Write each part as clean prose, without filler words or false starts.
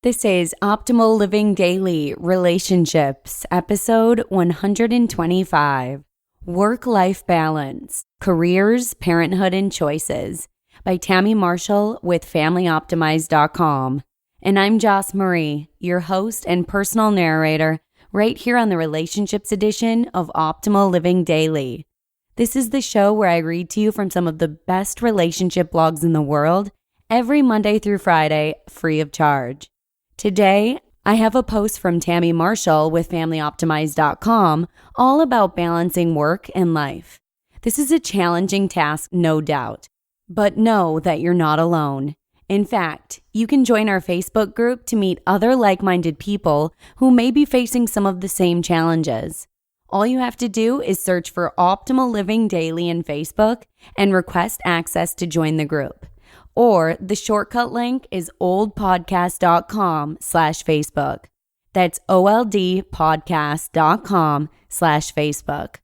This is Optimal Living Daily Relationships, episode 125, Work-Life Balance, Careers, Parenthood, and Choices by Tammy Marshall with FamilyOptimize.com. And I'm Joss Marie, your host and personal narrator, right here on the Relationships edition of Optimal Living Daily. This is the show where I read to you from some of the best relationship blogs in the world every Monday through Friday, free of charge. Today, I have a post from Tammy Marshall with FamilyOptimize.com all about balancing work and life. This is a challenging task, no doubt, but know that you're not alone. In fact, you can join our Facebook group to meet other like-minded people who may be facing some of the same challenges. All you have to do is search for Optimal Living Daily in Facebook and request access to join the group. Or the shortcut link is oldpodcast.com/Facebook. That's oldpodcast.com/Facebook.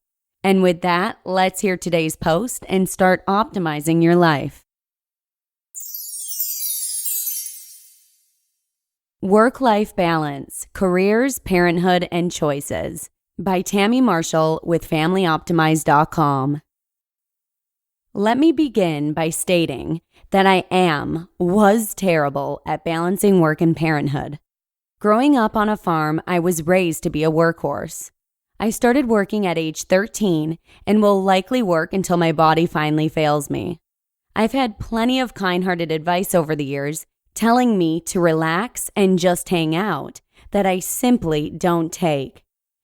And with that, let's hear today's post and start optimizing your life. Work-Life Balance, Careers, Parenthood, and Choices by Tammy Marshall with FamilyOptimize.com. Let me begin by stating that I was terrible at balancing work and parenthood. Growing up on a farm, I was raised to be a workhorse. I started working at age 13 and will likely work until my body finally fails me. I've had plenty of kind-hearted advice over the years telling me to relax and just hang out that I simply don't take.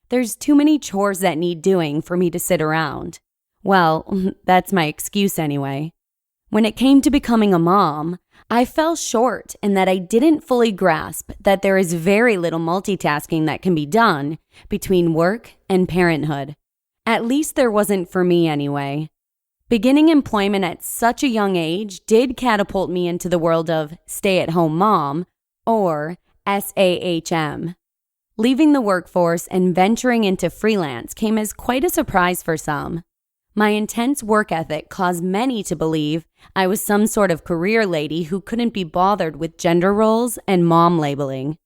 There's too many chores that need doing for me to sit around. Well, that's my excuse anyway. When it came to becoming a mom, I fell short in that I didn't fully grasp that there is very little multitasking that can be done between work and parenthood. At least there wasn't for me anyway. Beginning employment at such a young age did catapult me into the world of stay-at-home mom, or SAHM. Leaving the workforce and venturing into freelance came as quite a surprise for some. My intense work ethic caused many to believe I was some sort of career lady who couldn't be bothered with gender roles and mom labeling.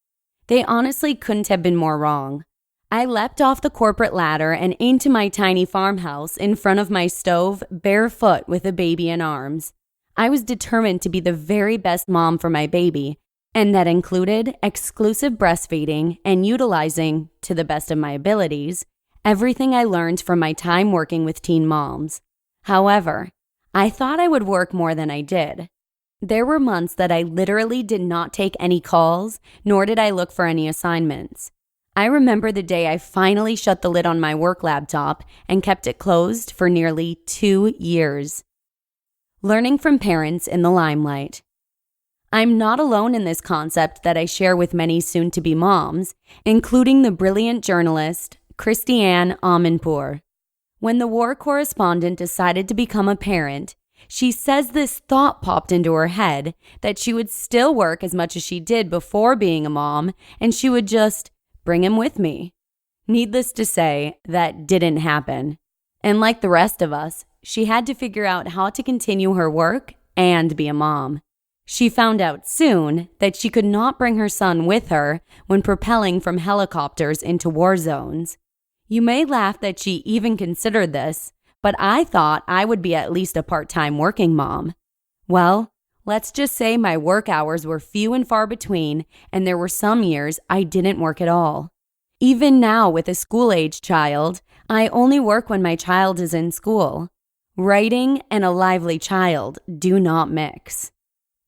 They honestly couldn't have been more wrong. I leapt off the corporate ladder and into my tiny farmhouse in front of my stove, barefoot with a baby in arms. I was determined to be the very best mom for my baby, and that included exclusive breastfeeding and utilizing, to the best of my abilities, everything I learned from my time working with teen moms. However, I thought I would work more than I did. There were months that I literally did not take any calls, nor did I look for any assignments. I remember the day I finally shut the lid on my work laptop and kept it closed for nearly 2 years. Learning from parents in the limelight. I'm not alone in this concept that I share with many soon-to-be moms, including the brilliant journalist Christiane Amanpour. When the war correspondent decided to become a parent, she says this thought popped into her head that she would still work as much as she did before being a mom, and she would just bring him with me. Needless to say, that didn't happen. And like the rest of us, she had to figure out how to continue her work and be a mom. She found out soon that she could not bring her son with her when propelling from helicopters into war zones. You may laugh that she even considered this, but I thought I would be at least a part-time working mom. Well, let's just say my work hours were few and far between, and there were some years I didn't work at all. Even now with a school-age child, I only work when my child is in school. Writing and a lively child do not mix.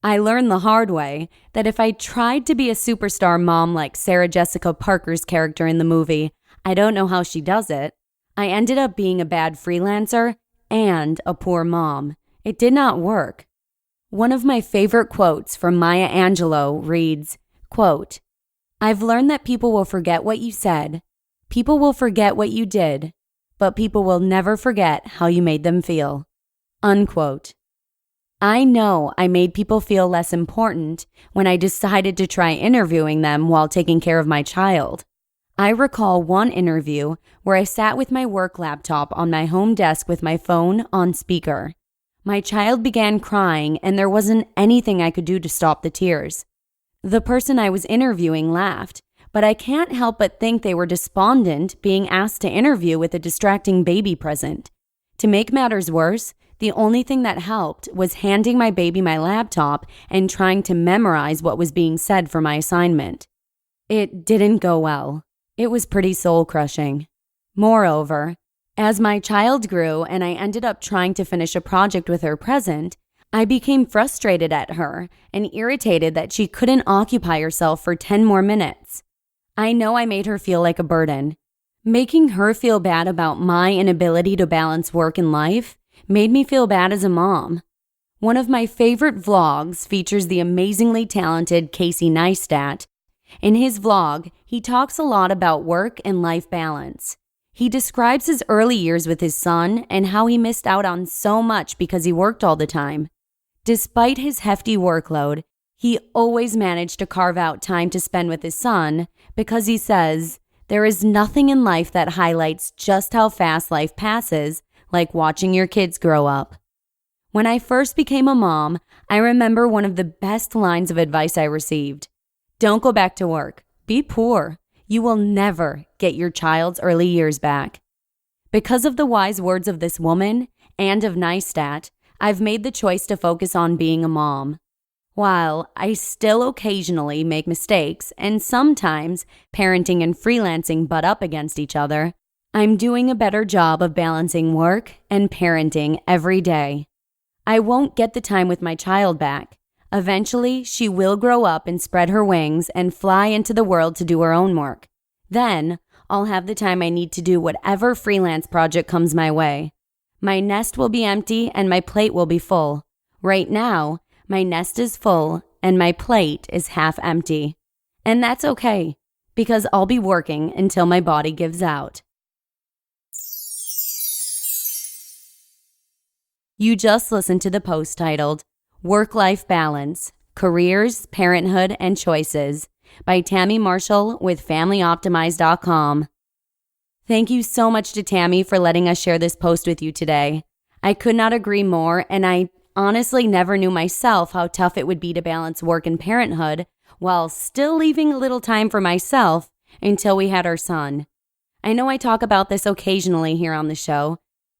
I learned the hard way that if I tried to be a superstar mom like Sarah Jessica Parker's character in the movie, I don't know how she does it, I ended up being a bad freelancer and a poor mom. It did not work. One of my favorite quotes from Maya Angelou reads, quote, "I've learned that people will forget what you said, people will forget what you did, but people will never forget how you made them feel." Unquote. I know I made people feel less important when I decided to try interviewing them while taking care of my child. I recall one interview where I sat with my work laptop on my home desk with my phone on speaker. My child began crying and there wasn't anything I could do to stop the tears. The person I was interviewing laughed, but I can't help but think they were despondent being asked to interview with a distracting baby present. To make matters worse, the only thing that helped was handing my baby my laptop and trying to memorize what was being said for my assignment. It didn't go well. It was pretty soul-crushing. Moreover, as my child grew and I ended up trying to finish a project with her present, I became frustrated at her and irritated that she couldn't occupy herself for 10 more minutes. I know I made her feel like a burden. Making her feel bad about my inability to balance work and life made me feel bad as a mom. One of my favorite vlogs features the amazingly talented Casey Neistat. In his vlog, he talks a lot about work and life balance. He describes his early years with his son and how he missed out on so much because he worked all the time. Despite his hefty workload, he always managed to carve out time to spend with his son because he says, "There is nothing in life that highlights just how fast life passes like watching your kids grow up." When I first became a mom, I remember one of the best lines of advice I received. Don't go back to work. Be poor. You will never get your child's early years back. Because of the wise words of this woman and of Neistat, I've made the choice to focus on being a mom. While I still occasionally make mistakes and sometimes parenting and freelancing butt up against each other, I'm doing a better job of balancing work and parenting every day. I won't get the time with my child back. Eventually, she will grow up and spread her wings and fly into the world to do her own work. Then, I'll have the time I need to do whatever freelance project comes my way. My nest will be empty and my plate will be full. Right now, my nest is full and my plate is half empty. And that's okay, because I'll be working until my body gives out. You just listened to the post titled Work-Life Balance, Careers, Parenthood, and Choices by Tammy Marshall with FamilyOptimize.com. Thank you so much to Tammy for letting us share this post with you today. I could not agree more, and I honestly never knew myself how tough it would be to balance work and parenthood while still leaving a little time for myself until we had our son. I know I talk about this occasionally here on the show,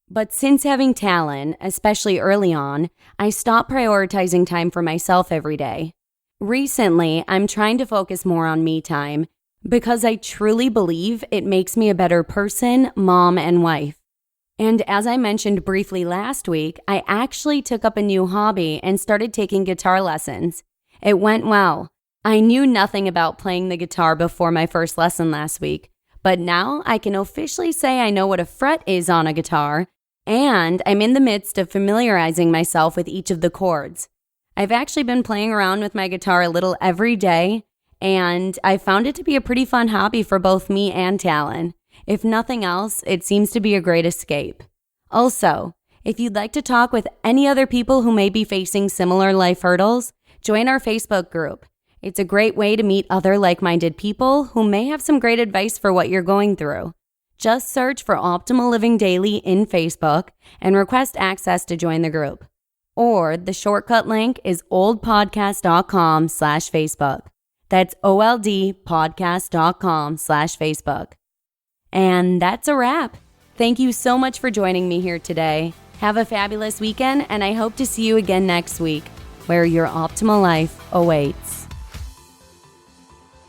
but since having Talon, especially early on, I stopped prioritizing time for myself every day. Recently, I'm trying to focus more on me time because I truly believe it makes me a better person, mom, and wife. And as I mentioned briefly last week, I actually took up a new hobby and started taking guitar lessons. It went well. I knew nothing about playing the guitar before my first lesson last week, but now I can officially say I know what a fret is on a guitar, and I'm in the midst of familiarizing myself with each of the chords. I've actually been playing around with my guitar a little every day, and I found it to be a pretty fun hobby for both me and Talon. If nothing else, it seems to be a great escape. Also, if you'd like to talk with any other people who may be facing similar life hurdles, join our Facebook group. It's a great way to meet other like-minded people who may have some great advice for what you're going through. Just search for Optimal Living Daily in Facebook and request access to join the group. Or the shortcut link is oldpodcast.com/Facebook. That's oldpodcast.com/Facebook. And that's a wrap. Thank you so much for joining me here today. Have a fabulous weekend, and I hope to see you again next week, where your optimal life awaits.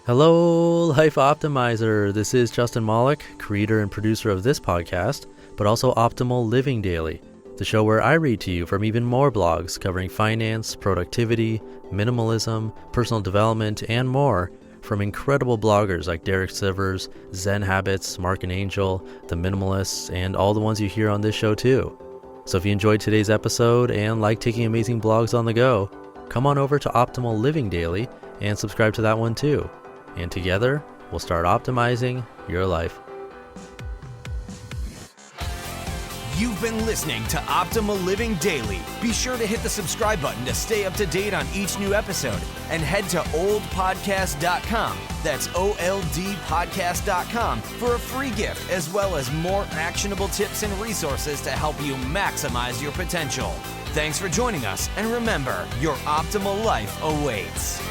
Hello, Life Optimizer. This is Justin Malik, creator and producer of this podcast, but also Optimal Living Daily, the show where I read to you from even more blogs covering finance, productivity, minimalism, personal development, and more from incredible bloggers like Derek Sivers, Zen Habits, Mark and Angel, The Minimalists, and all the ones you hear on this show too. So if you enjoyed today's episode and like taking amazing blogs on the go, come on over to Optimal Living Daily and subscribe to that one too. And together, we'll start optimizing your life. You've been listening to Optimal Living Daily. Be sure to hit the subscribe button to stay up to date on each new episode. And head to oldpodcast.com, that's OLDpodcast.com, for a free gift as well as more actionable tips and resources to help you maximize your potential. Thanks for joining us, and remember, your optimal life awaits.